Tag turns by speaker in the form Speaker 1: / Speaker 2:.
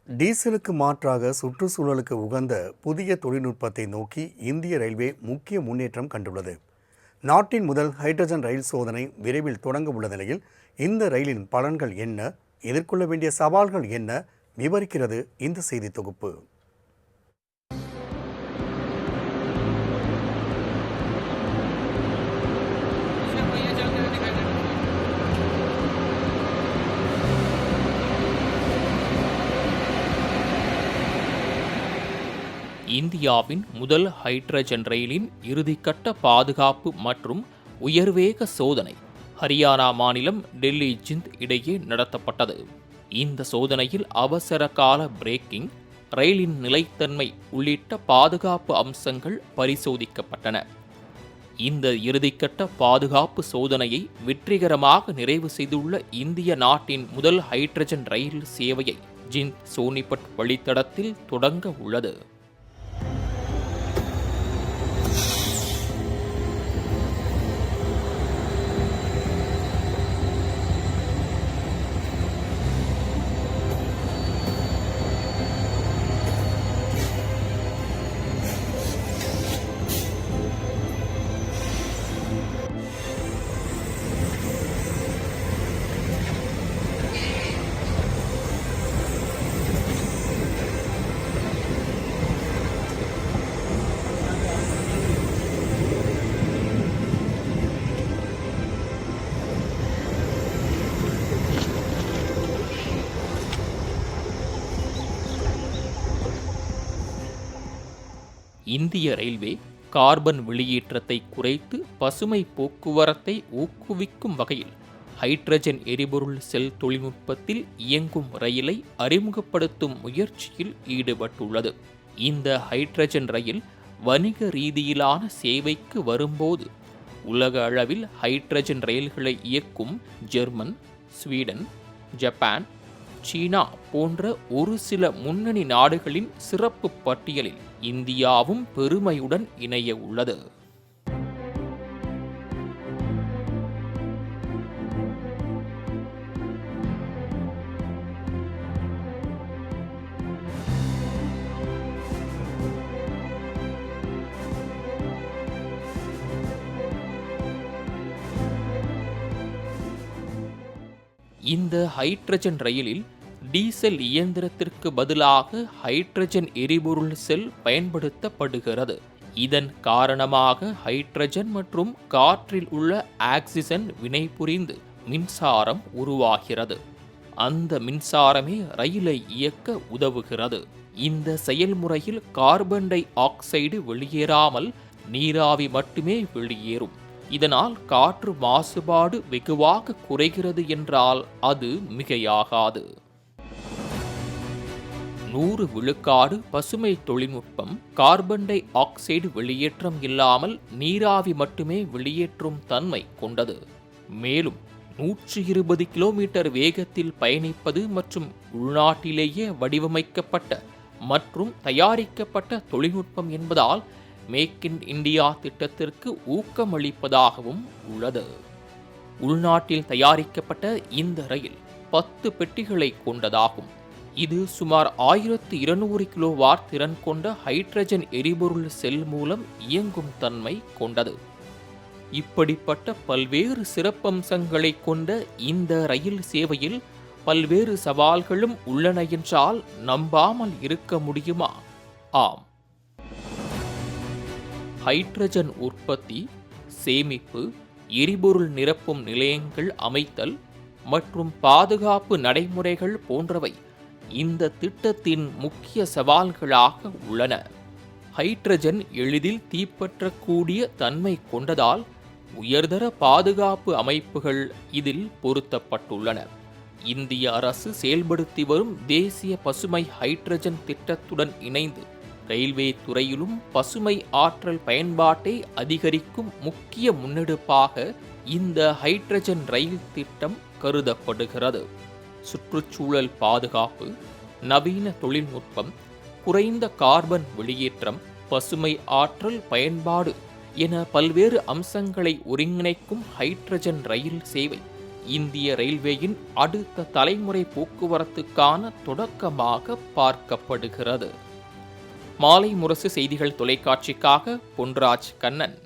Speaker 1: டீசலுக்கு மாற்றாக சுற்றுச்சூழலுக்கு உகந்த புதிய தொழில்நுட்பத்தை நோக்கி இந்திய ரயில்வே முக்கிய முன்னேற்றம் கண்டுள்ளது. நாட்டின் முதல் ஹைட்ரஜன் ரயில் சோதனை விரைவில் தொடங்க உள்ள நிலையில் இந்த ரயிலின் பலன்கள் என்ன, எதிர்கொள்ள வேண்டிய சவால்கள் என்ன விவரிக்கிறது இந்த செய்தி தொகுப்பு.
Speaker 2: இந்தியாவின் முதல் ஹைட்ரஜன் ரயிலின் இறுதிக்கட்ட பாதுகாப்பு மற்றும் உயர்வேக சோதனை ஹரியானா மாநிலம் டெல்லி ஜிந்த் இடையே நடத்தப்பட்டது. இந்த சோதனையில் அவசர கால பிரேக்கிங், ரயிலின் நிலைத்தன்மை உள்ளிட்ட பாதுகாப்பு அம்சங்கள் பரிசோதிக்கப்பட்டன. இந்த இறுதிக்கட்ட பாதுகாப்பு சோதனையை வெற்றிகரமாக நிறைவு செய்துள்ள இந்திய நாட்டின் முதல் ஹைட்ரஜன் ரயில் சேவையை ஜிந்த் சோனிபட் வழித்தடத்தில் தொடங்க உள்ளது. இந்திய ரயில்வே கார்பன் வெளியேற்றத்தை குறைத்து பசுமை போக்குவரத்தை ஊக்குவிக்கும் வகையில் ஹைட்ரஜன் எரிபொருள் செல் தொழில்நுட்பத்தில் இயங்கும் ரயிலை அறிமுகப்படுத்தும் முயற்சியில் ஈடுபட்டுள்ளது. இந்த ஹைட்ரஜன் ரயில் வணிக ரீதியிலான சேவைக்கு வரும்போது உலக அளவில் ஹைட்ரஜன் ரயில்களை இயக்கும் ஜெர்மன், ஸ்வீடன், ஜப்பான், சீனா போன்ற ஒரு சில முன்னணி நாடுகளின் சிறப்பு பட்டியலில் இந்தியாவும் பெருமையுடன் இணைய உள்ளது. இந்த ஹைட்ரஜன் ரயிலில் டீசல் இயந்திரத்திற்கு பதிலாக ஹைட்ரஜன் எரிபொருள் செல் பயன்படுத்தப்படுகிறது. இதன் காரணமாக ஹைட்ரஜன் மற்றும் காற்றில் உள்ள ஆக்சிஜன் வினைபுரிந்து மின்சாரம் உருவாகிறது. அந்த மின்சாரமே ரயிலை இயக்க உதவுகிறது. இந்த செயல்முறையில் கார்பன் டை ஆக்சைடு வெளியேறாமல் நீராவி மட்டுமே வெளியேறும். இதனால் காற்று மாசுபாடு வெகுவாக குறைகிறது என்றால் அது மிகையாகாது. 100 விழுக்காடு பசுமை தொழில்நுட்பம் கார்பன் டை ஆக்சைடு வெளியேற்றம் இல்லாமல் நீராவி மட்டுமே வெளியேற்றும் தன்மை கொண்டது. மேலும் 120 கிலோமீட்டர் வேகத்தில் பயணிப்பது மற்றும் உள்நாட்டிலேயே வடிவமைக்கப்பட்ட மற்றும் தயாரிக்கப்பட்ட தொழில்நுட்பம் என்பதால் மேக் இன் இந்தியா திட்டத்திற்கு ஊக்கமளிப்பதாகவும் உள்ளது. உள்நாட்டில் தயாரிக்கப்பட்ட இந்த ரயில் 10 பெட்டிகளை கொண்டதாகும். இது சுமார் 1200 கிலோவாட் திறன் கொண்ட ஹைட்ரஜன் எரிபொருள் செல் மூலம் இயங்கும் தன்மை கொண்டது. இப்படிப்பட்ட பல்வேறு சிறப்பம்சங்களை கொண்ட இந்த ரயில் சேவையில் பல்வேறு சவால்களும் உள்ளன என்றால் நம்பாமல் இருக்க முடியுமா? ஆம். ஹைட்ரஜன் உற்பத்தி, சேமிப்பு, எரிபொருள் நிரப்பும் நிலையங்கள் அமைத்தல் மற்றும் பாதுகாப்பு நடைமுறைகள் போன்றவை இந்த திட்டத்தின் முக்கிய சவால்களாக உள்ளன. ஹைட்ரஜன் எளிதில் தீப்பற்றக்கூடிய தன்மை கொண்டதால் உயர்தர பாதுகாப்பு அமைப்புகள் இதில் பொருத்தப்பட்டுள்ளன. இந்திய அரசு செயல்படுத்தி வரும் தேசிய பசுமை ஹைட்ரஜன் திட்டத்துடன் இணைந்து ரயில்வே துறையிலும் பசுமை ஆற்றல் பயன்பாட்டை அதிகரிக்கும் முக்கிய முன்னெடுப்பாக இந்த ஹைட்ரஜன் ரயில் திட்டம் கருதப்படுகிறது. சுற்றுச்சூழல் பாதுகாப்பு, நவீன தொழில்நுட்பம், குறைந்த கார்பன் வெளியேற்றம், பசுமை ஆற்றல் பயன்பாடு என பல்வேறு அம்சங்களை ஒருங்கிணைக்கும் ஹைட்ரஜன் ரயில் சேவை இந்திய ரயில்வேயின் அடுத்த தலைமுறை போக்குவரத்துக்கான தொடக்கமாக பார்க்கப்படுகிறது. மாலை முரசு செய்திகள் தொலைக்காட்சிக்காக பொன்ராஜ் கண்ணன்.